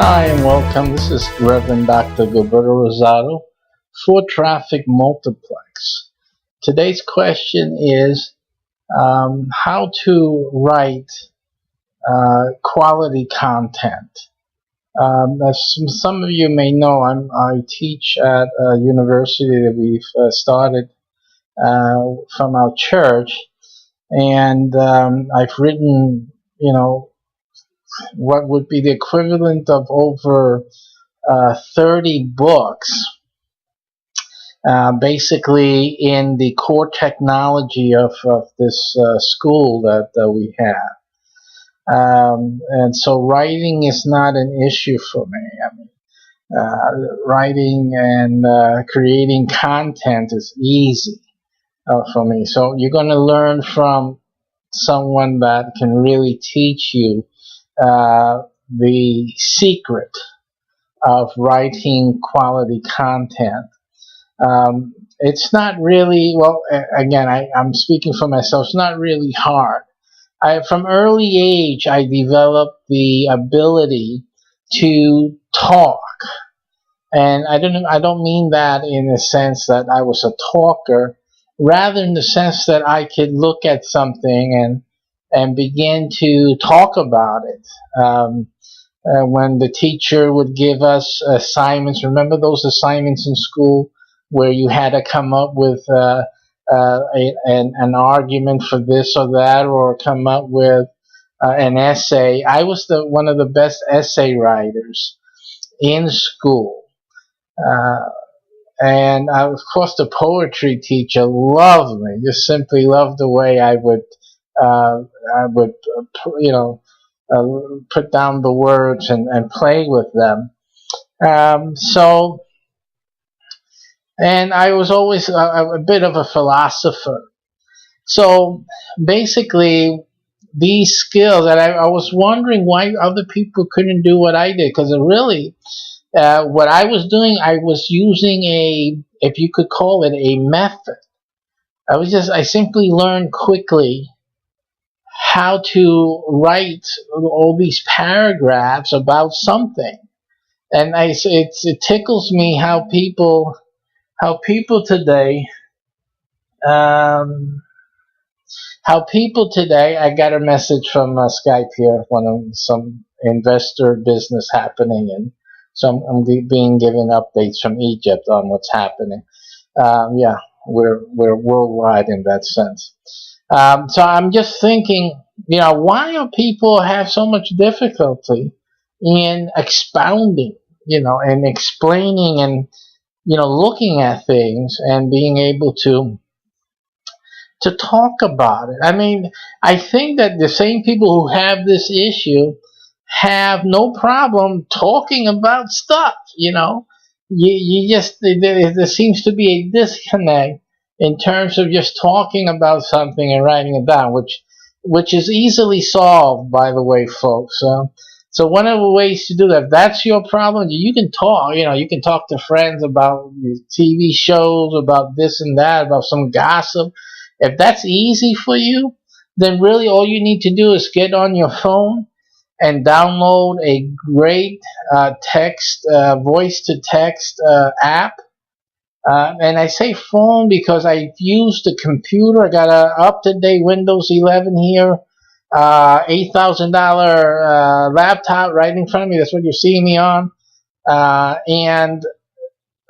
Hi and welcome. This is Reverend Dr. Gilberto Rosado for Traffic Multiplex. Today's question is how to write quality content. As some of you may know, I teach at a university that we've started from our church, and I've written, what would be the equivalent of over 30 books, basically in the core technology of this school that we have. And so writing is not an issue for me. I mean, writing and creating content is easy for me. So you're going to learn from someone that can really teach you the secret of writing quality content. It's not really, well, again, I'm speaking for myself, it's not really hard. From early age, I developed the ability to talk. And I don't mean that in the sense that I was a talker, rather in the sense that I could look at something and begin to talk about it. When the teacher would give us assignments, remember those assignments in school where you had to come up with an argument for this or that, or come up with an essay. I was one of the best essay writers in school. And of course the poetry teacher loved me, just simply loved the way I would put down the words and play with them. And I was always a bit of a philosopher. So basically, these skills that I was wondering why other people couldn't do what I did, because really, what I was doing, I was using if you could call it a method. I simply learned quickly how to write all these paragraphs about something, and it tickles me how people today, I got a message from Skype here, some investor business happening, and so I'm being given updates from Egypt on what's happening. Yeah, we're worldwide in that sense. So I'm just thinking, why do people have so much difficulty in expounding, and explaining and, looking at things and being able to talk about it? I mean, I think that the same people who have this issue have no problem talking about stuff, You just, there seems to be a disconnect in terms of just talking about something and writing it down, which is easily solved, by the way, folks. So one of the ways to do that, if that's your problem, you can talk. You can talk to friends about TV shows, about this and that, about some gossip. If that's easy for you, then really all you need to do is get on your phone and download a great voice-to-text app. And I say phone because I've used the computer. I got a up-to-date Windows 11 here, $8,000 laptop right in front of me. That's what you're seeing me on. And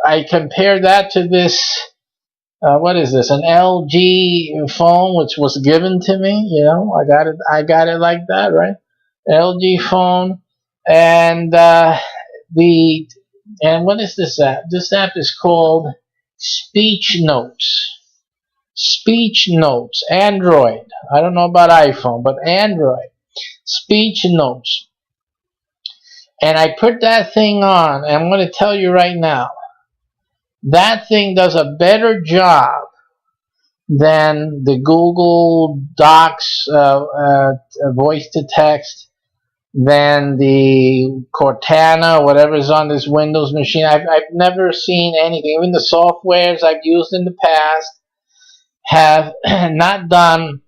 I compare that to this, what is this? An LG phone, which was given to me. I got it like that, right? LG phone, and what is this app? This app is called Speech Notes. Speech Notes, Android. I don't know about iPhone, but Android. Speech Notes. And I put that thing on, and I'm going to tell you right now, that thing does a better job than the Google Docs voice-to-text, than the Cortana, whatever's on this Windows machine. I've never seen anything. Even the softwares I've used in the past have not done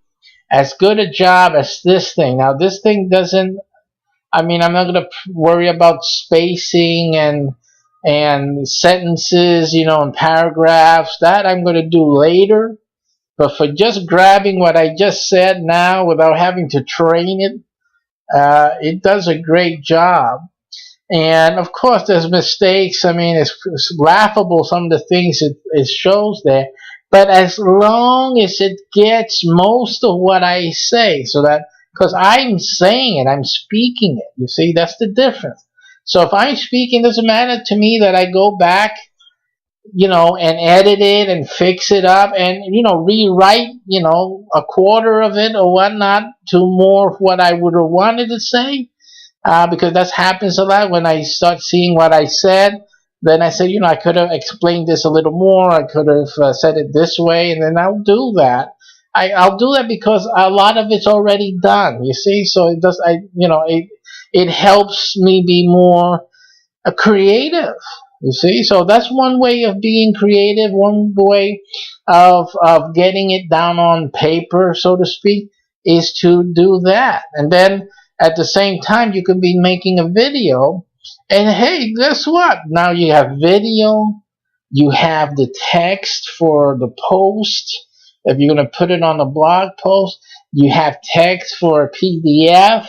as good a job as this thing. Now, this thing doesn't, I mean, I'm not gonna worry about spacing and sentences, and paragraphs. That I'm gonna do later. But for just grabbing what I just said now without having to train it, it does a great job. And of course, there's mistakes. I mean, it's laughable some of the things it shows there. But as long as it gets most of what I say, so that, because I'm saying it, I'm speaking it. You see, that's the difference. So if I'm speaking, it doesn't matter to me that I go back, and edit it and fix it up and, rewrite, a quarter of it or whatnot to more of what I would have wanted to say. Because that happens a lot when I start seeing what I said. Then I say, I could have explained this a little more. I could have said it this way, and then I'll do that. I'll do that because a lot of it's already done. You see, so it does. It helps me be more creative. You see, so that's one way of being creative. One way of getting it down on paper, so to speak, is to do that. And then at the same time, you can be making a video. And hey, guess what? Now you have video. You have the text for the post. If you're going to put it on a blog post, you have text for a PDF.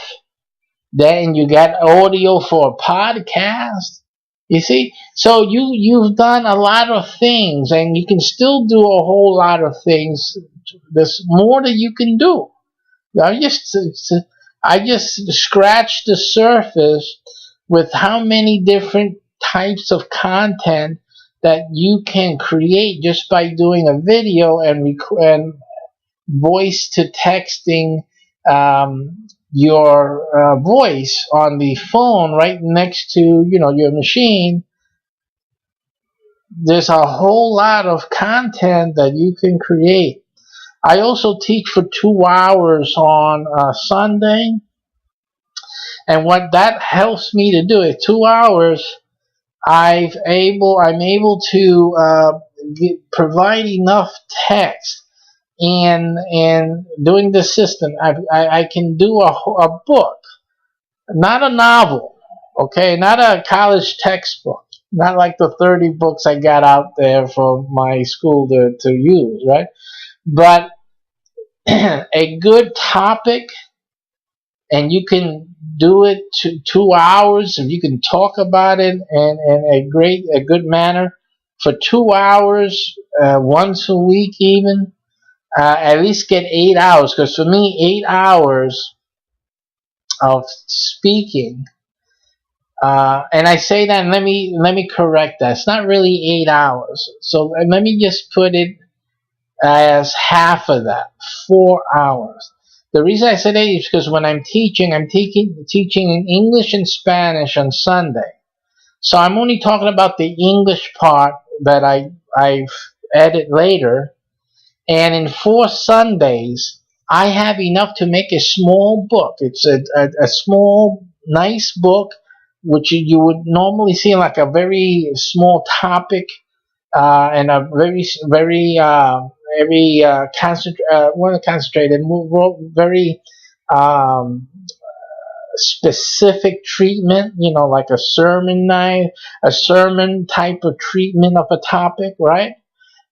Then you got audio for a podcast. You see, so you've done a lot of things, and you can still do a whole lot of things. There's more that you can do. I just scratched the surface with how many different types of content that you can create just by doing a video and voice to texting your voice on the phone right next to your machine. There's a whole lot of content that you can create. I also teach for 2 hours on Sunday, and what that helps me to do is 2 hours. I'm able to provide enough text and doing the system. I can do a book, not a novel, okay, not a college textbook, not like the 30 books I got out there for my school to use, right? But a good topic, and you can do it to 2 hours, and you can talk about it in a good manner for 2 hours, once a week even. At least get 8 hours, because for me, 8 hours of speaking, and I say that, and let me correct that. It's not really 8 hours. So let me just put it as half of that, 4 hours. The reason I said 8 is because when I'm teaching in English and Spanish on Sunday. So I'm only talking about the English part that I've edit later. And in 4 Sundays, I have enough to make a small book. It's a small, nice book, which you would normally see like a very small topic, and a very concentrated, very specific treatment. Like a sermon type of treatment of a topic, right?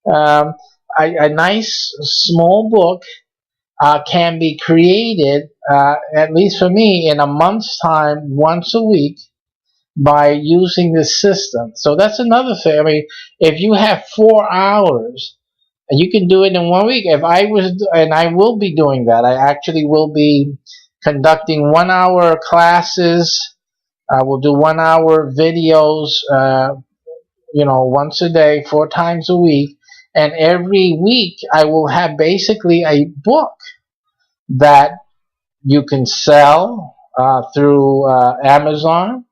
Um, a nice small book can be created, at least for me, in a month's time, once a week, by using this system. So that's another thing. I mean, if you have 4 hours, and you can do it in 1 week. And I will be doing that. I actually will be conducting 1 hour classes. I will do 1 hour videos, once a day, 4 times a week. And every week I will have basically a book that you can sell through Amazon.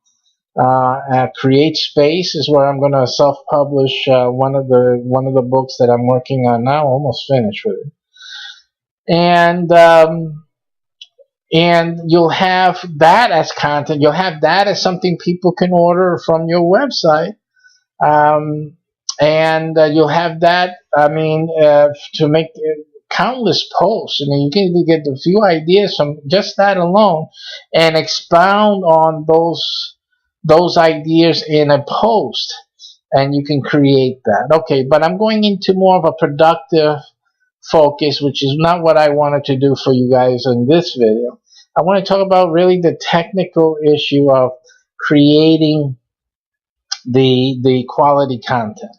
Create Space is where I'm going to self-publish one of the books that I'm working on now. Almost finished with it, and you'll have that as content. You'll have that as something people can order from your website. And you'll have that, to make countless posts. I mean, you can get a few ideas from just that alone, and expound on those ideas in a post, and you can create that. Okay, but I'm going into more of a productive focus, which is not what I wanted to do for you guys in this video. I want to talk about really the technical issue of creating the quality content.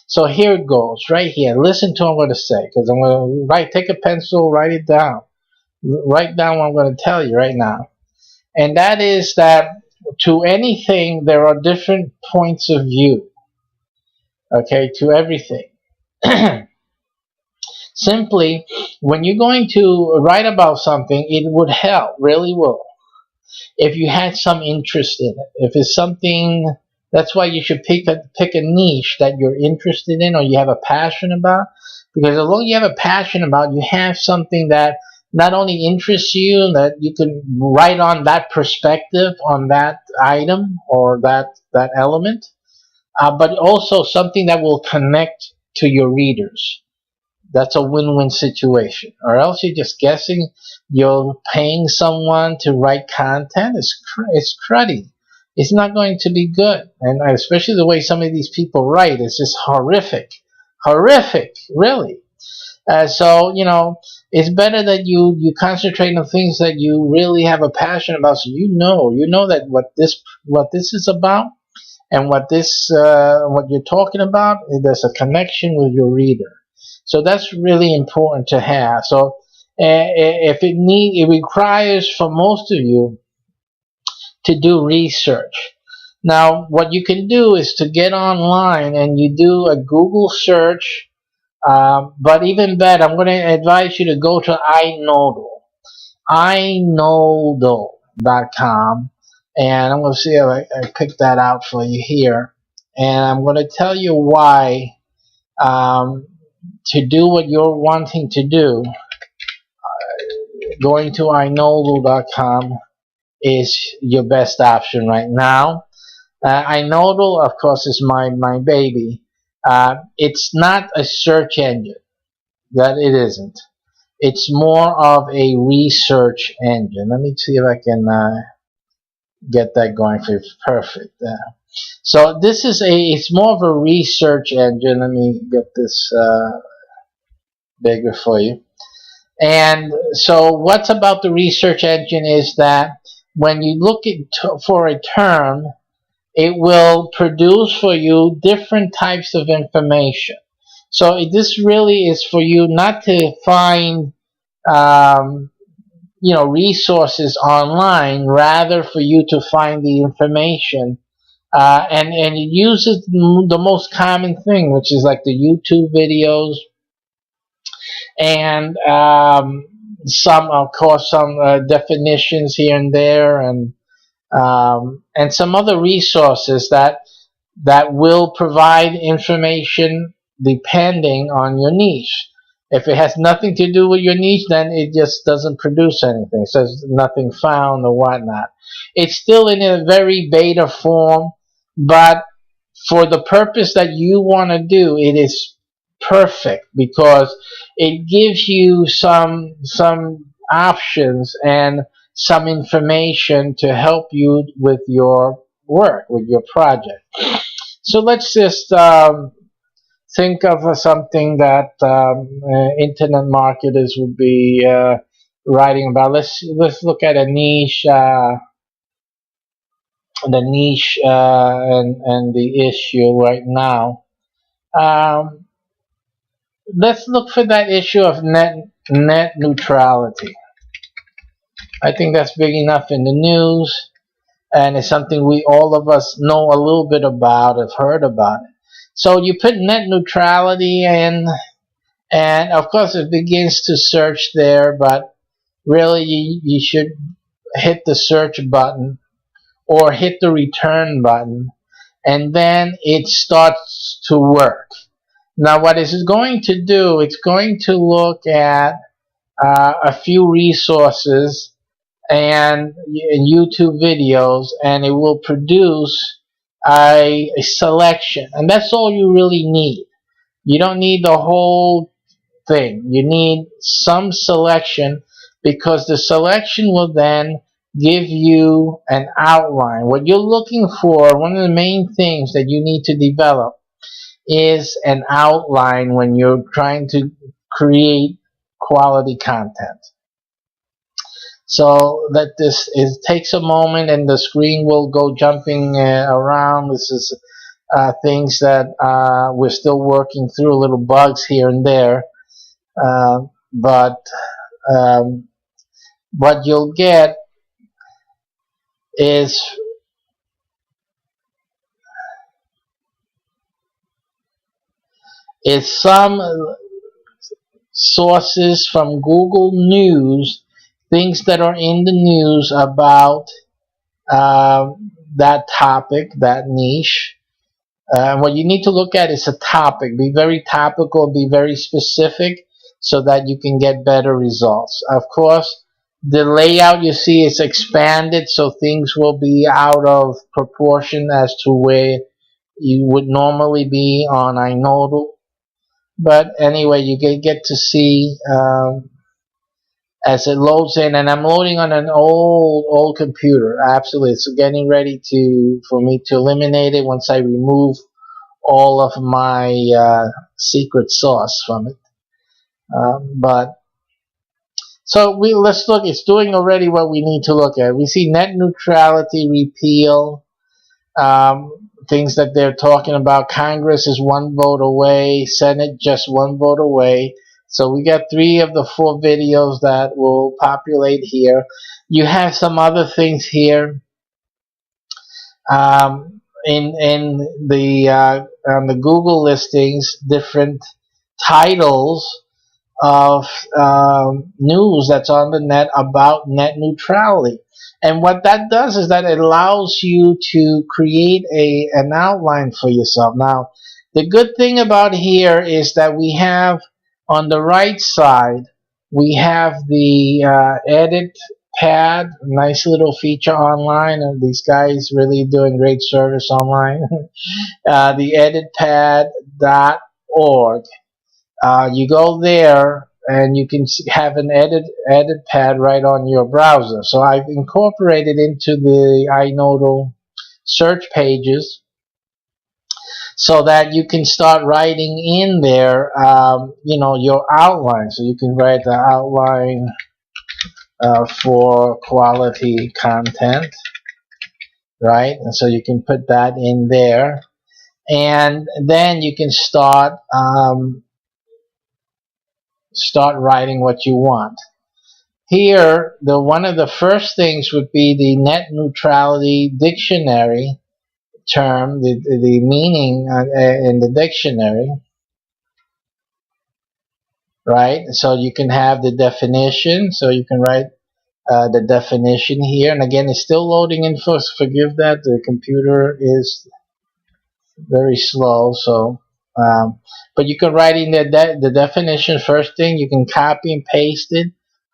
So here it goes, right here. Listen to what I'm going to say, because I'm going to take a pencil, write it down. Write down what I'm going to tell you right now. And that is that to anything, there are different points of view. Okay, to everything. Simply, when you're going to write about something, it would help, really will, if you had some interest in it. If it's something, that's why you should pick a niche that you're interested in or you have a passion about. Because although you have a passion about, you have something that not only interests you, that you can write on that perspective on that item or that element, but also something that will connect to your readers. That's a win-win situation. Or else you're just guessing. You're paying someone to write content. It's cruddy. It's not going to be good. And especially the way some of these people write is just horrific. Horrific, really. So, it's better that you concentrate on things that you really have a passion about. So you know that what this is about, and what you're talking about, there's a connection with your reader. So that's really important to have. So if it requires for most of you to do research. Now, what you can do is to get online and you do a Google search. But even better, I'm going to advise you to go to inodal.com, and I'm going to see if I pick that out for you here. And I'm going to tell you why to do what you're wanting to do. Going to inodal.com is your best option right now. Inodal, of course, is my baby. It's not a search engine. That it isn't. It's more of a research engine. Let me see if I can get that going for you. Perfect. So this is it's more of a research engine. Let me get this bigger for you. And so what's about the research engine is that when you look for a term, it will produce for you different types of information. So this really is for you not to find resources online, rather for you to find the information. And it uses the most common thing, which is like the YouTube videos, and some, of course, some definitions here and there, and some other resources that will provide information depending on your niche. If it has nothing to do with your niche, then it just doesn't produce anything. It says nothing found or whatnot. It's still in a very beta form, but for the purpose that you want to do, it is perfect, because it gives you some options and some information to help you with your work, with your project. So let's just think of something that internet marketers would be writing about. Let's look at a niche, and the issue right now. Let's look for that issue of net neutrality. I think that's big enough in the news, and it's something all of us know a little bit about, have heard about it. So you put net neutrality in, and of course it begins to search there, but really you should hit the search button or hit the return button, and then it starts to work. Now what is it going to do? It's going to look at a few resources and YouTube videos, and it will produce a selection, and that's all you really need. You don't need the whole thing. You need some selection, because the selection will then give you an outline. What you're looking for, one of the main things that you need to develop, is an outline when you're trying to create quality content. So that this is takes a moment, and the screen will go jumping around. This is things that we're still working through, little bugs here and there. But um, what you'll get is some sources from Google News, things that are in the news about uh, that topic, that niche. What you need to look at is a topic. Be very topical, be very specific, so that you can get better results. Of course, the layout you see is expanded, so things will be out of proportion as to where you would normally be on iNodal. But anyway, you get to see as it loads in, and I'm loading on an old computer. Absolutely, it's getting ready for me to eliminate it once I remove all of my secret sauce from it. But so let's look. It's doing already what we need to look at. We see net neutrality repeal. Things that they're talking about. Congress is one vote away. Senate just one vote away. So we got 3 of the 4 videos that will populate here. You have some other things here. In the on the Google listings, different titles of news that's on the net about net neutrality. And what that does is that it allows you to create an outline for yourself. Now, the good thing about here is that we have on the right side, we have the edit pad, nice little feature online, and these guys really doing great service online. The editpad.org. You go there, and you can have an edit pad right on your browser. So I've incorporated into the iNodal search pages, so that you can start writing in there, your outline. So you can write the outline for quality content, right? And so you can put that in there, and then you can start writing what you want. Here, one of the first things would be the net neutrality dictionary term, the meaning in the dictionary, right? So you can have the definition, so you can write the definition here. And again, it's still loading in. Forgive that, the computer is very slow. So, but you can write in the definition first thing. You can copy and paste it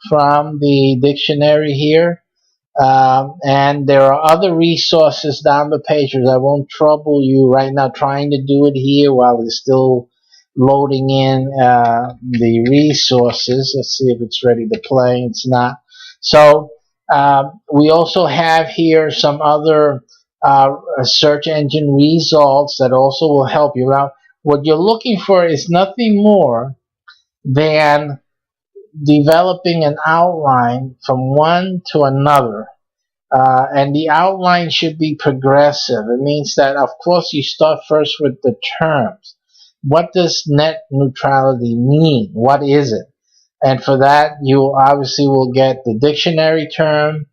from the dictionary here. And there are other resources down the page. I won't trouble you right now trying to do it here while it's still loading in the resources. Let's see if it's ready to play. It's not. So we also have here some other search engine results that also will help you out. What you're looking for is nothing more than developing an outline from one to another. And the outline should be progressive. It means that, of course, you start first with the terms. What does net neutrality mean? What is it? And for that, you obviously will get the dictionary term.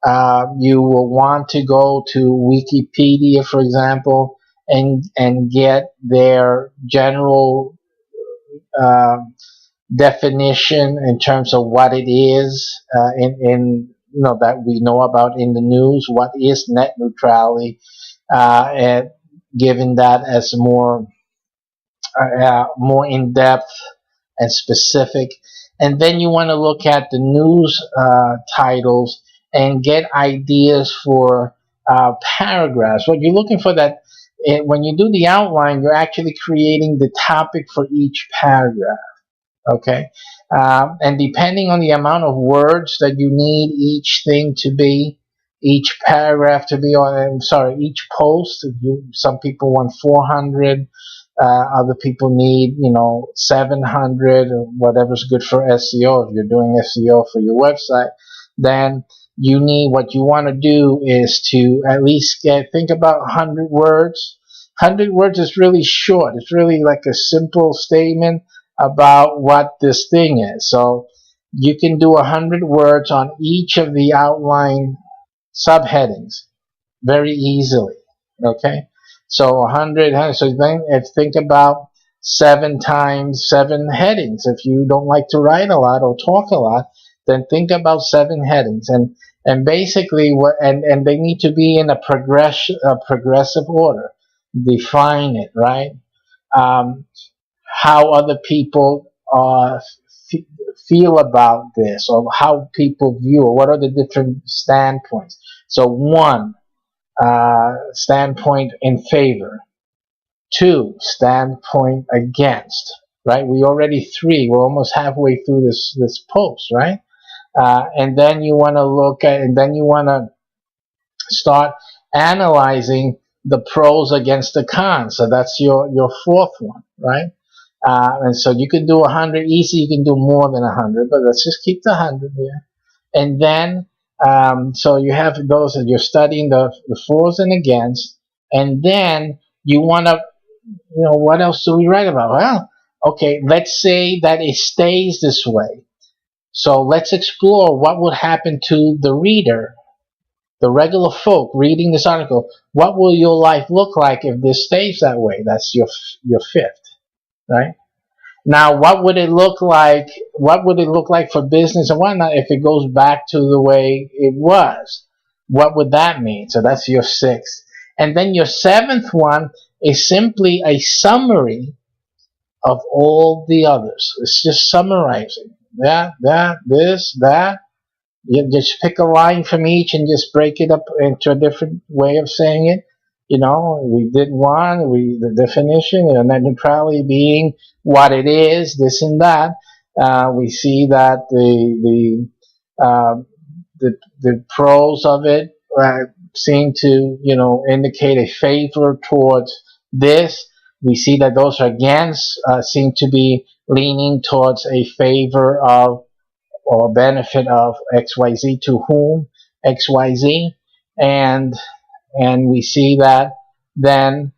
You will want to go to Wikipedia, for example, and get their general definition in terms of what it is that we know about in the news. What is net neutrality? And given that as more in depth and specific. And then you want to look at the news titles and get ideas for paragraphs. What you're looking for, that when you do the outline, you're actually creating the topic for each paragraph. Okay, and depending on the amount of words that you need each thing to be, each paragraph to be on, I'm sorry, each post, some people want 400, other people need, 700, or whatever's good for SEO. If you're doing SEO for your website, then what you want to do is to at least think about 100 words. 100 words is really short. It's really like a simple statement about what this thing is. So you can do 100 words on each of the outline subheadings very easily. Okay, so 100. So then, think about 7 times 7 headings. If you don't like to write a lot or talk a lot, then think about 7 headings, and basically and they need to be in a progressive order. Define it, right. Um, how other people f- feel about this, or how people view it. What are the different standpoints? So one, standpoint in favor. Two, standpoint against. Right? We already three. We're almost halfway through this post, right? And then you want to and then you want to start analyzing the pros against the cons. So that's your fourth one, right? And so you can do 100 easy. You can do more than 100, but let's just keep the 100 here. And then, so you have those that you're studying the fors and against, and then you want to, what else do we write about? Well, okay, let's say that it stays this way. So let's explore what would happen to the reader, the regular folk reading this article. What will your life look like if this stays that way? That's your fifth, right? Now, what would it look like? What would it look like for business and whatnot if it goes back to the way it was? What would that mean? So that's your sixth. And then your seventh one is simply a summary of all the others. It's just summarizing that, this, that. You just pick a line from each and just break it up into a different way of saying it. We did one, the definition, net neutrality being what it is, this and that. We see that uh, the pros of it seem to, indicate a favor towards this. We see that those against seem to be leaning towards a favor of or benefit of XYZ, to whom XYZ, and we see that then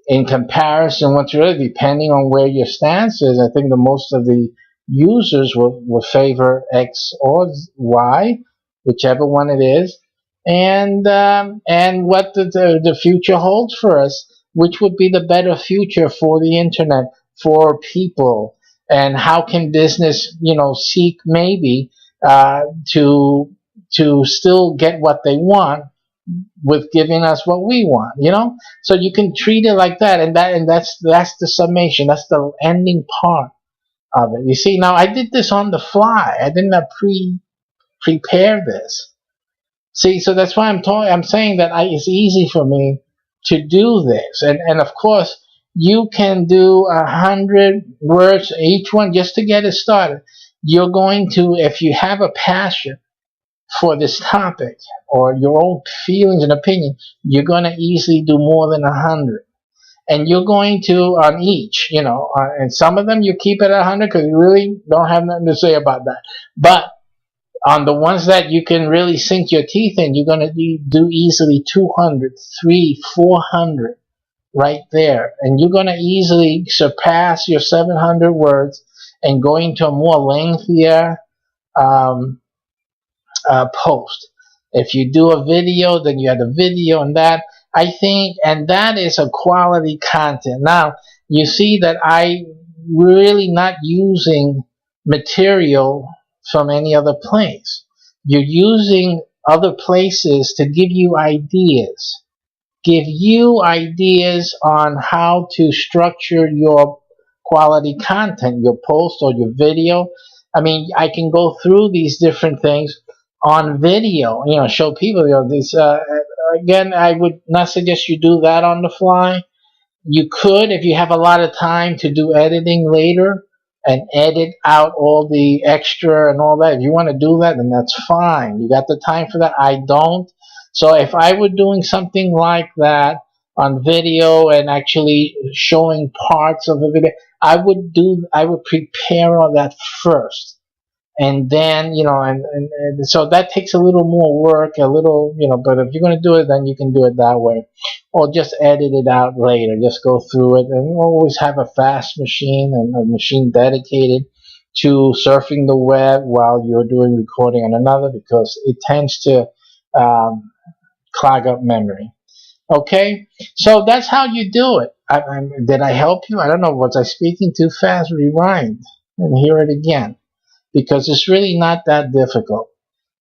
in comparison, what's really depending on where your stance is, I think the most of the users will favor X or Y, whichever one it is, and what the future holds for us, which would be the better future for the internet, for people, and how can business, seek maybe to still get what they want with giving us what we want. So you can treat it like that, and that's the summation. That's the ending part of it. You see, now I did this on the fly. I didn't prepare this. See, so that's why I'm saying that it's easy for me to do this, and of course you can do 100 words each one just to get it started. You're going to, if you have a passion for this topic or your own feelings and opinion, you're going to easily do more than 100. And you're going to, on each, and some of them you keep it at 100 because you really don't have nothing to say about that. But on the ones that you can really sink your teeth in, you're going to do easily 200, 300, 400 right there. And you're going to easily surpass your 700 words and go into a more lengthier post. If you do a video, then you have a video, and that, I think, and that is a quality content. Now, you see that I really not using material from any other place. You're using other places to give you ideas on how to structure your quality content, your post or your video. I mean, I can go through these different things on video, show people, this, again, I would not suggest you do that on the fly. You could, if you have a lot of time to do editing later, and edit out all the extra and all that. If you want to do that, then that's fine. You got the time for that. I don't. So if I were doing something like that on video and actually showing parts of the video, I would prepare all that first. And then, and so that takes a little more work, a little, but if you're going to do it, then you can do it that way. Or just edit it out later. Just go through it, and always have a fast machine and a machine dedicated to surfing the web while you're doing recording on another, because it tends to clog up memory. Okay, so that's how you do it. Did I help you? I don't know. Was I speaking too fast? Rewind and hear it again, because it's really not that difficult.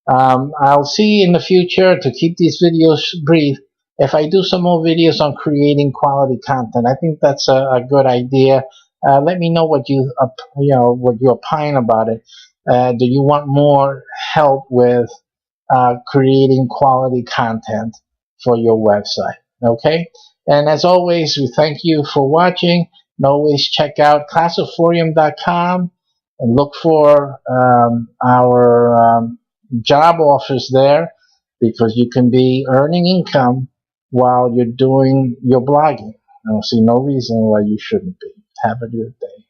I'll see in the future, to keep these videos brief, if I do some more videos on creating quality content. I think that's a good idea. Let me know what what you opine about it. Do you want more help with creating quality content for your website? Okay, and as always, we thank you for watching, and always check out classiforium.com and look for our job offers there, because you can be earning income while you're doing your blogging. I don't see no reason why you shouldn't be. Have a good day.